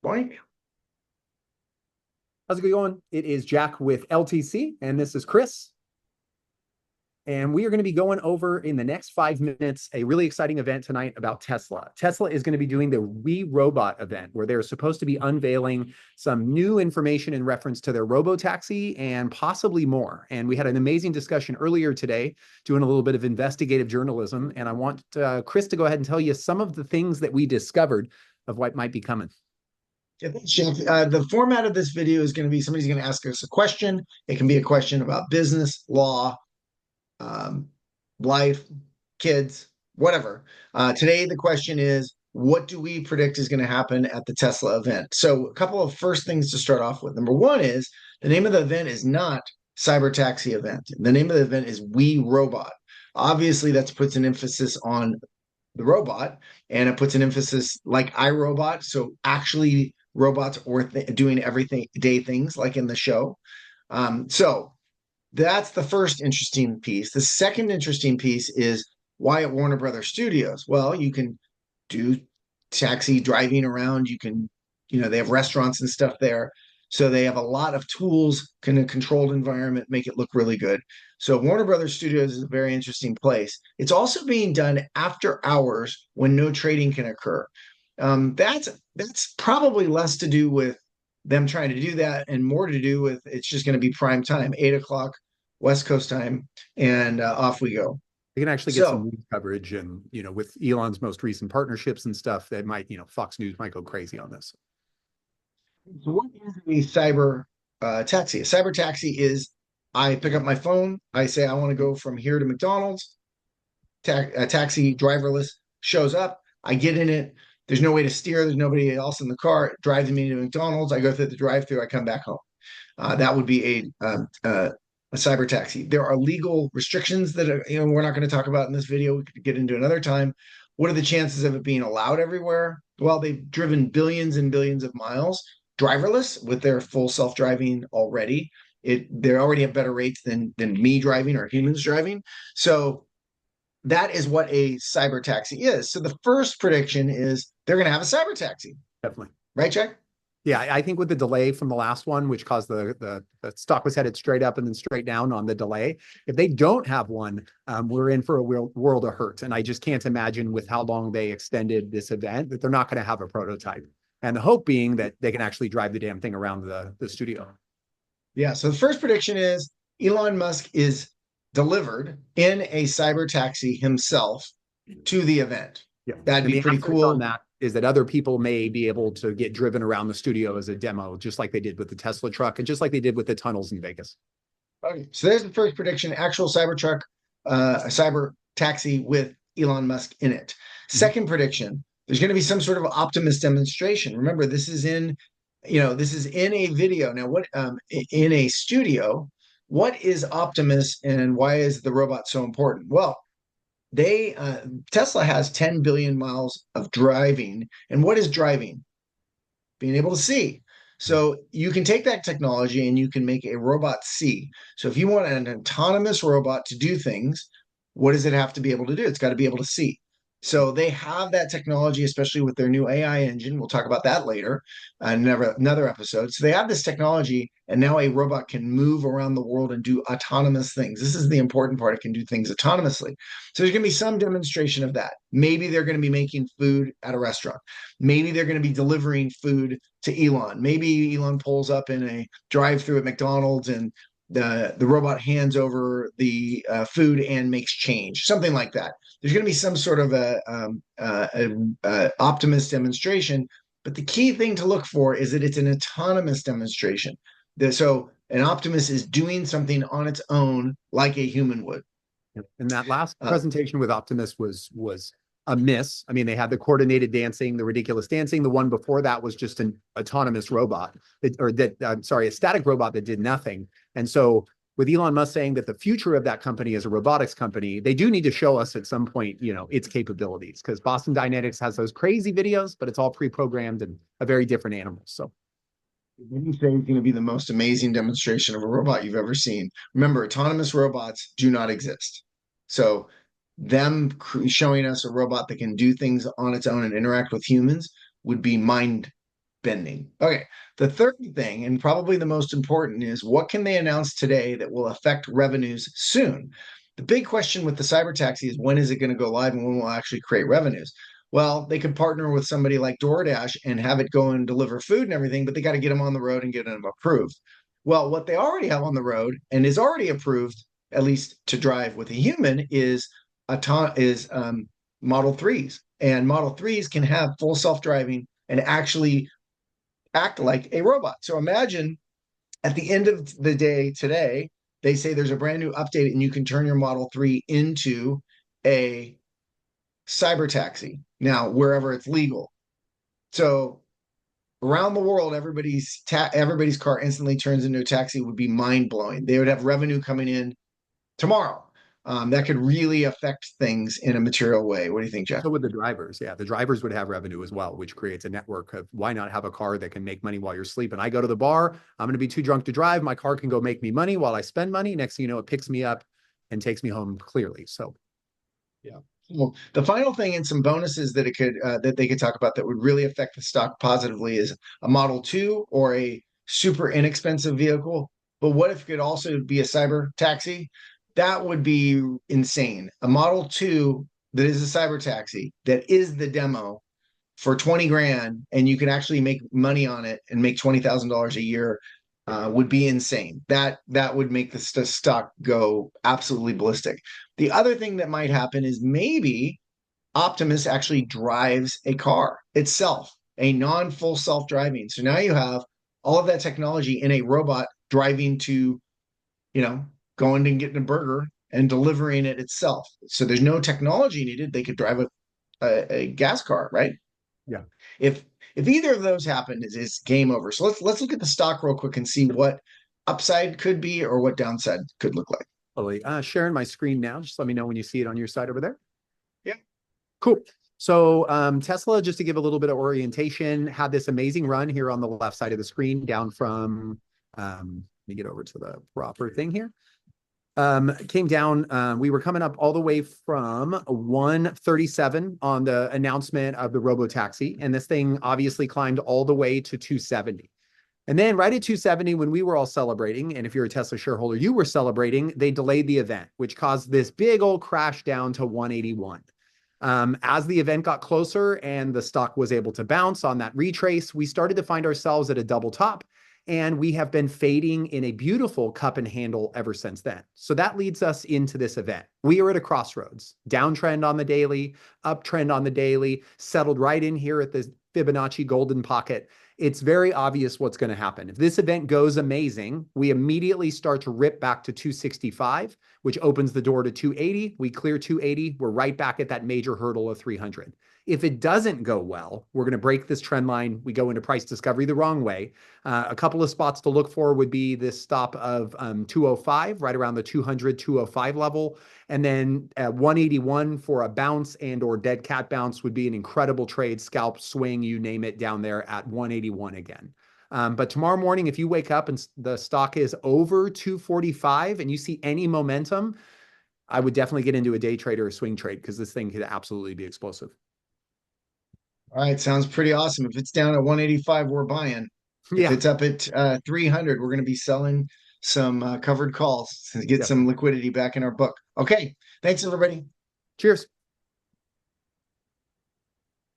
Morning. How's it going? It is Jack with LTC, and this is Chris. And we are going to be going over in the next 5 minutes a really exciting event tonight about Tesla. Tesla is going to be doing the WeRobot event, where they're supposed to be unveiling some new information in reference to their robotaxi and possibly more. And we had an amazing discussion earlier today, doing a little bit of investigative journalism. And I want Chris to go ahead and tell you some of the things that we discovered of what might be coming. Yeah, thanks, Jeff. The format of this video is going to be somebody's going to ask us a question. It can be a question about business, law, um, life, kids, whatever. Today, the question is, what do we predict is going to happen at the Tesla event? So, a couple of first things to start off with. Number one is the name of the event is not Cyber Taxi Event. The name of the event is WeRobot. Obviously, that puts an emphasis on the robot, and it puts an emphasis like iRobot. So actually, robots or doing everything day things like in the show. So that's the first interesting piece. The second interesting piece is why at Warner Brothers Studios. Well, you can do taxi driving around. You can, they have restaurants and stuff there. So they have a lot of tools in a controlled environment, make it look really good. So Warner Brothers Studios is a very interesting place. It's also being done after hours when no trading can occur. That's probably less to do with them trying to do that and more to do with it's just going to be prime time, 8 o'clock West Coast time, and off we go. They can actually get some So news coverage, and with Elon's most recent partnerships and stuff, that might, Fox News might go crazy on this. So what is a cyber taxi? A cyber taxi is I pick up my phone, I say I want to go from here to McDonald's. A taxi driverless shows up, I get in it. There's no way to steer. There's nobody else in the car. It drives me to McDonald's. I go through the drive-through. I come back home. That would be a cyber taxi. There are legal restrictions that we're not going to talk about in this video. We could get into another time. What are the chances of it being allowed everywhere? Well, they've driven billions and billions of miles driverless with their full self-driving already. They already have better rates than me driving or humans driving. So that is what a cyber taxi is. So the first prediction is they're going to have a cyber taxi, Definitely. right, Jack? Yeah, I think with the delay from the last one, which caused the stock was headed straight up and then straight down on the delay. If they don't have one, we're in for a world of hurt. And I just can't imagine with how long they extended this event that they're not going to have a prototype. And the hope being that they can actually drive the damn thing around the studio. Yeah. So the first prediction is Elon Musk is delivered in a cyber taxi himself to the event. Yeah. That'd And be the pretty asterisk on cool. that is that other people may be able to get driven around the studio as a demo, just like they did with the Tesla truck and just like they did with the tunnels in Vegas. Okay. So there's the first prediction, actual Cybertruck, a cyber taxi with Elon Musk in it. Second prediction, there's going to be some sort of Optimus demonstration. Remember, this is in a video. Now, what in a studio, what is Optimus and why is the robot so important? Well, they Tesla has 10 billion miles of driving. And what is driving? Being able to see. So you can take that technology and you can make a robot see. So if you want an autonomous robot to do things, what does it have to be able to do? It's got to be able to see. So they have that technology, especially with their new AI engine. We'll talk about that later, another episode. So they have this technology, and now a robot can move around the world and do autonomous things. This is the important part. It can do things autonomously. So there's going to be some demonstration of that. Maybe they're going to be making food at a restaurant. Maybe they're going to be delivering food to Elon. Maybe Elon pulls up in a drive-through at McDonald's and the robot hands over the food and makes change, something like that. There's going to be some sort of a Optimus demonstration, but the key thing to look for is that it's an autonomous demonstration. So an Optimus is doing something on its own like a human would. And that last Uh, presentation with Optimus was a miss. I mean, they had the coordinated dancing, the ridiculous dancing. The one before that was just an autonomous robot, I'm sorry, a static robot that did nothing. And so with Elon Musk saying that the future of that company is a robotics company, they do need to show us at some point, its capabilities, because Boston Dynamics has those crazy videos, but it's all pre-programmed and a very different animal. So when you say it's going to be the most amazing demonstration of a robot you've ever seen, remember, autonomous robots do not exist. So them showing us a robot that can do things on its own and interact with humans would be mind bending. Okay. The third thing, and probably the most important, is what can they announce today that will affect revenues soon? The big question with the cyber taxi is when is it going to go live and when will it actually create revenues? Well, they could partner with somebody like DoorDash and have it go and deliver food and everything, but they got to get them on the road and get them approved. Well, what they already have on the road and is already approved, at least to drive with a human, is Model 3s. And Model 3s can have full self-driving and actually act like a robot. So imagine at the end of the day today, they say there's a brand new update and you can turn your Model 3 into a cyber taxi now, wherever it's legal. So around the world, everybody's car instantly turns into a taxi would be mind blowing. They would have revenue coming in tomorrow. That could really affect things in a material way. What do you think, Jeff? So would the drivers. Yeah, the drivers would have revenue as well, which creates a network of why not have a car that can make money while you're sleeping. I go to the bar, I'm going to be too drunk to drive. My car can go make me money while I spend money. Next thing you know, it picks me up and takes me home clearly. So Yeah. Well, the final thing and some bonuses that it could that they could talk about that would really affect the stock positively is a Model 2 or a super inexpensive vehicle. But what if it could also be a cyber taxi? That would be insane. A Model 2 that is a cyber taxi that is the demo for 20 grand and you can actually make money on it and make $20,000 a year would be insane. That would make the stock go absolutely ballistic. The other thing that might happen is maybe Optimus actually drives a car itself, a non-full self-driving. So now you have all of that technology in a robot driving to, going and getting a burger and delivering it itself. So there's no technology needed. They could drive a gas car, right? yeah. If if either of those happen, is game over. So let's look at the stock real quick and see what upside could be or what downside could look like. Totally. Sharing my screen now. Just let me know when you see it on your side over there. Yeah. Cool. So Tesla, just to give a little bit of orientation, had this amazing run here on the left side of the screen down from, let me get over to the proper thing here. Came down, we were coming up all the way from 137 on the announcement of the robotaxi. And this thing obviously climbed all the way to 270. And then right at 270, when we were all celebrating, and if you're a Tesla shareholder, you were celebrating, they delayed the event, which caused this big old crash down to 181. As the event got closer and the stock was able to bounce on that retrace, we started to find ourselves at a double top. And we have been fading in a beautiful cup and handle ever since then. So that leads us into this event. We are at a crossroads, downtrend on the daily, uptrend on the daily, settled right in here at the Fibonacci golden pocket. It's very obvious what's going to happen. If this event goes amazing, we immediately start to rip back to 265, which opens the door to 280. We clear 280. We're right back at that major hurdle of 300. If it doesn't go well, we're going to break this trend line. We go into price discovery the wrong way. A couple of spots to look for would be this stop of 205, right around the 200, 205 level. And then 181 for a bounce and or dead cat bounce would be an incredible trade, scalp, swing, you name it, down there at 181 again. But tomorrow morning, if you wake up and the stock is over 245 and you see any momentum, I would definitely get into a day trade or a swing trade because this thing could absolutely be explosive. All right, sounds pretty awesome. If it's down at 185, we're buying. If Yeah. it's up at 300, we're going to be selling some covered calls to get some Definitely. liquidity back in our book. Okay, thanks everybody. Cheers.